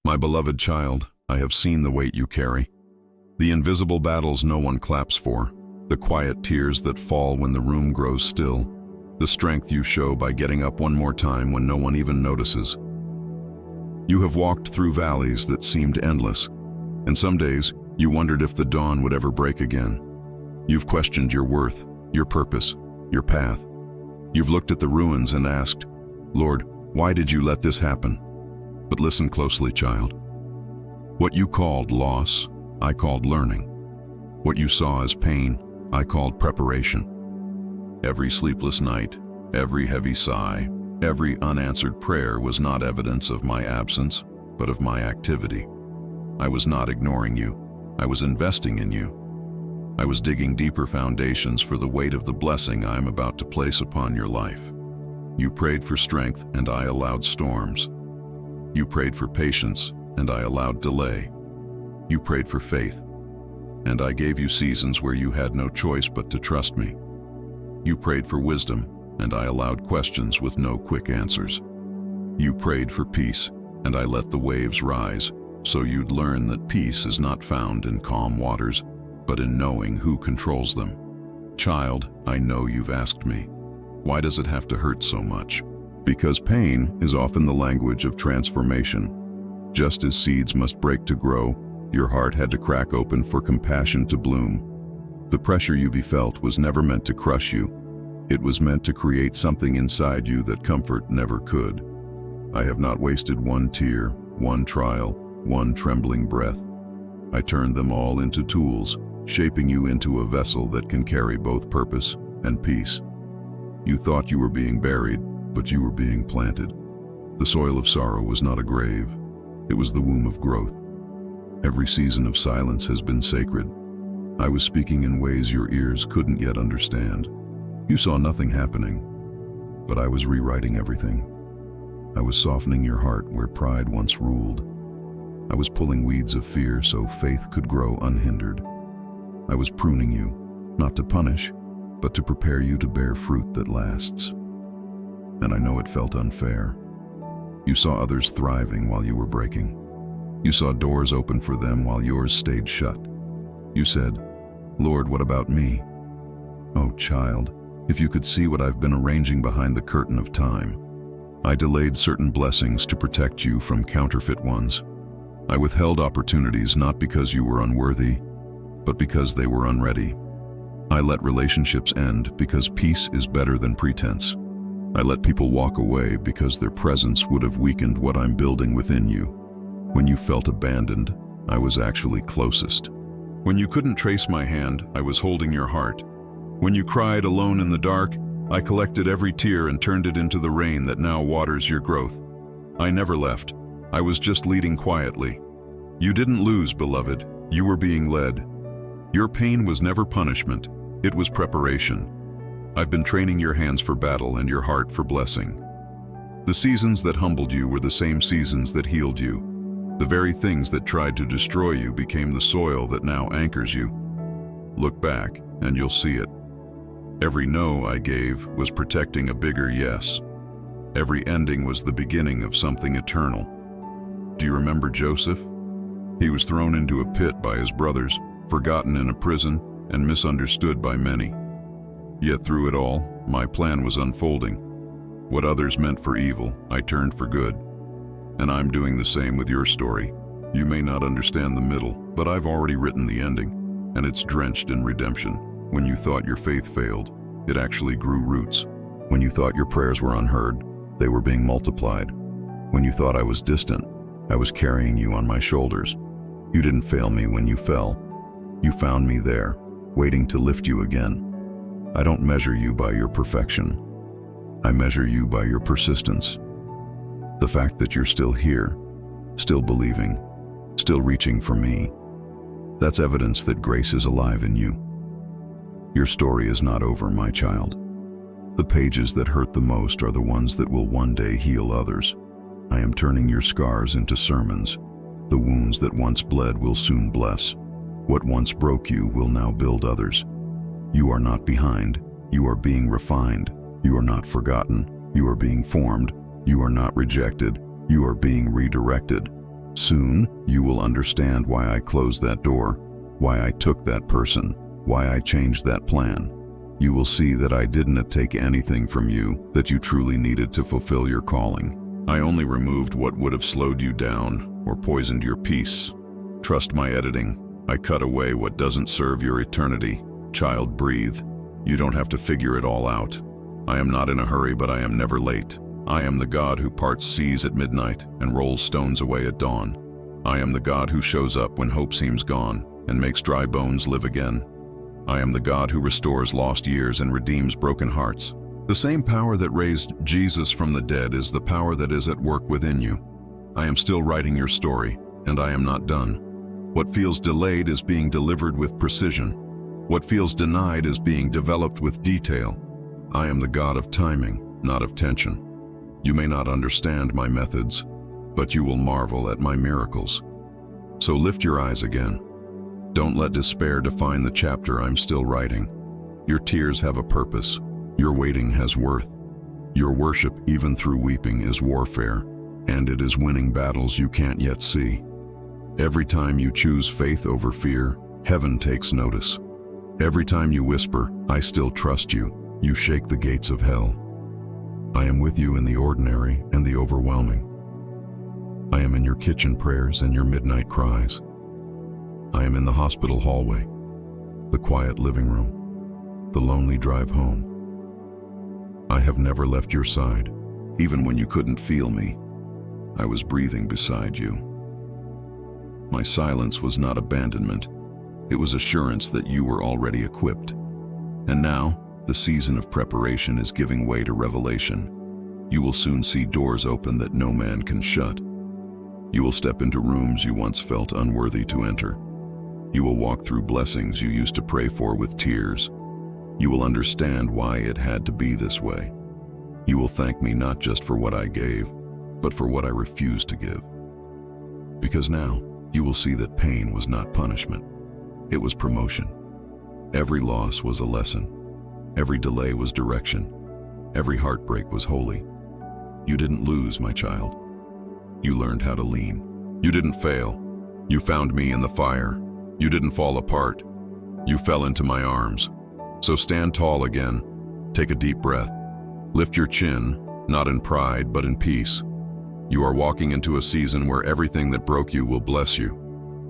My beloved child, I have seen the weight you carry. The invisible battles no one claps for, the quiet tears that fall when the room grows still, the strength you show by getting up one more time when no one even notices. You have walked through valleys that seemed endless, and some days you wondered if the dawn would ever break again. You've questioned your worth, your purpose, your path. You've looked at the ruins and asked, Lord, why did you let this happen? But listen closely, child. What you called loss, I called learning. What you saw as pain, I called preparation. Every sleepless night, every heavy sigh, every unanswered prayer was not evidence of my absence, but of my activity. I was not ignoring you. I was investing in you. I was digging deeper foundations for the weight of the blessing I am about to place upon your life. You prayed for strength, and I allowed storms. You prayed for patience, and I allowed delay. You prayed for faith, and I gave you seasons where you had no choice but to trust me. You prayed for wisdom, and I allowed questions with no quick answers. You prayed for peace, and I let the waves rise, so you'd learn that peace is not found in calm waters, but in knowing who controls them. Child, I know you've asked me, why does it have to hurt so much? Because pain is often the language of transformation. Just as seeds must break to grow, your heart had to crack open for compassion to bloom. The pressure you felt was never meant to crush you. It was meant to create something inside you that comfort never could. I have not wasted one tear, one trial, one trembling breath. I turned them all into tools, shaping you into a vessel that can carry both purpose and peace. You thought you were being buried, but you were being planted. The soil of sorrow was not a grave. It was the womb of growth. Every season of silence has been sacred. I was speaking in ways your ears couldn't yet understand. You saw nothing happening, but I was rewriting everything. I was softening your heart where pride once ruled. I was pulling weeds of fear so faith could grow unhindered. I was pruning you, not to punish, but to prepare you to bear fruit that lasts. And I know it felt unfair. You saw others thriving while you were breaking. You saw doors open for them while yours stayed shut. You said, Lord, what about me? Oh, child, if you could see what I've been arranging behind the curtain of time. I delayed certain blessings to protect you from counterfeit ones. I withheld opportunities not because you were unworthy, but because they were unready. I let relationships end because peace is better than pretense. I let people walk away because their presence would have weakened what I'm building within you. When you felt abandoned, I was actually closest. When you couldn't trace my hand, I was holding your heart. When you cried alone in the dark, I collected every tear and turned it into the rain that now waters your growth. I never left. I was just leading quietly. You didn't lose, beloved. You were being led. Your pain was never punishment. It was preparation. I've been training your hands for battle and your heart for blessing. The seasons that humbled you were the same seasons that healed you. The very things that tried to destroy you became the soil that now anchors you. Look back, and you'll see it. Every no I gave was protecting a bigger yes. Every ending was the beginning of something eternal. Do you remember Joseph? He was thrown into a pit by his brothers, forgotten in a prison, and misunderstood by many. Yet through it all, my plan was unfolding. What others meant for evil, I turned for good. And I'm doing the same with your story. You may not understand the middle, but I've already written the ending, and it's drenched in redemption. When you thought your faith failed, it actually grew roots. When you thought your prayers were unheard, they were being multiplied. When you thought I was distant, I was carrying you on my shoulders. You didn't fail me when you fell. You found me there, waiting to lift you again. I don't measure you by your perfection. I measure you by your persistence. The fact that you're still here, still believing, still reaching for me, that's evidence that grace is alive in you. Your story is not over, my child. The pages that hurt the most are the ones that will one day heal others. I am turning your scars into sermons. The wounds that once bled will soon bless. What once broke you will now build others. You are not behind. You are being refined. You are not forgotten. You are being formed. You are not rejected. You are being redirected. Soon, you will understand why I closed that door, why I took that person, why I changed that plan. You will see that I didn't take anything from you that you truly needed to fulfill your calling. I only removed what would have slowed you down or poisoned your peace. Trust my editing. I cut away what doesn't serve your eternity. Child, breathe. You don't have to figure it all out. I am not in a hurry, but I am never late. I am the God who parts seas at midnight and rolls stones away at dawn. I am the God who shows up when hope seems gone and makes dry bones live again. I am the God who restores lost years and redeems broken hearts. The same power that raised Jesus from the dead is the power that is at work within you. I am still writing your story, and I am not done. What feels delayed is being delivered with precision. What feels denied is being developed with detail. I am the God of timing, not of tension. You may not understand my methods, but you will marvel at my miracles. So lift your eyes again. Don't let despair define the chapter I'm still writing. Your tears have a purpose. Your waiting has worth. Your worship, even through weeping, is warfare, and it is winning battles you can't yet see. Every time you choose faith over fear, heaven takes notice. Every time you whisper, "I still trust you," you shake the gates of hell. I am with you in the ordinary and the overwhelming. I am in your kitchen prayers and your midnight cries. I am in the hospital hallway, the quiet living room, the lonely drive home. I have never left your side. Even when you couldn't feel me, I was breathing beside you. My silence was not abandonment. It was assurance that you were already equipped. And now, the season of preparation is giving way to revelation. You will soon see doors open that no man can shut. You will step into rooms you once felt unworthy to enter. You will walk through blessings you used to pray for with tears. You will understand why it had to be this way. You will thank me not just for what I gave, but for what I refused to give. Because now, you will see that pain was not punishment. It was promotion. Every loss was a lesson. Every delay was direction. Every heartbreak was holy. You didn't lose, my child. You learned how to lean. You didn't fail. You found me in the fire. You didn't fall apart. You fell into my arms. So stand tall again. Take a deep breath. Lift your chin, not in pride, but in peace. You are walking into a season where everything that broke you will bless you.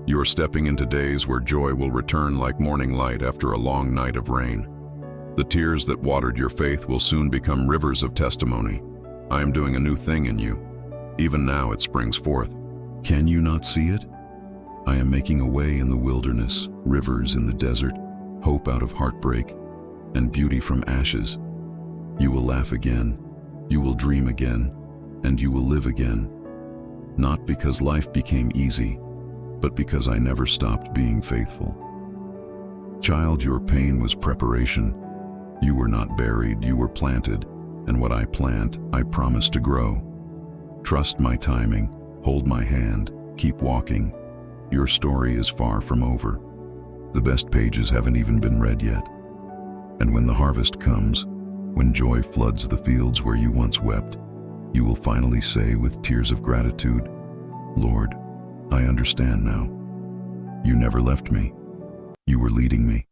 You are stepping into days where joy will return like morning light after a long night of rain. The tears that watered your faith will soon become rivers of testimony. I am doing a new thing in you. Even now it springs forth. Can you not see it? I am making a way in the wilderness, rivers in the desert, hope out of heartbreak, and beauty from ashes. You will laugh again, you will dream again, and you will live again. Not because life became easy, but because I never stopped being faithful. Child, your pain was preparation. You were not buried, you were planted, and what I plant, I promise to grow. Trust my timing, hold my hand, keep walking. Your story is far from over. The best pages haven't even been read yet. And when the harvest comes, when joy floods the fields where you once wept, you will finally say with tears of gratitude, "Lord, I understand now. You never left me. You were leading me."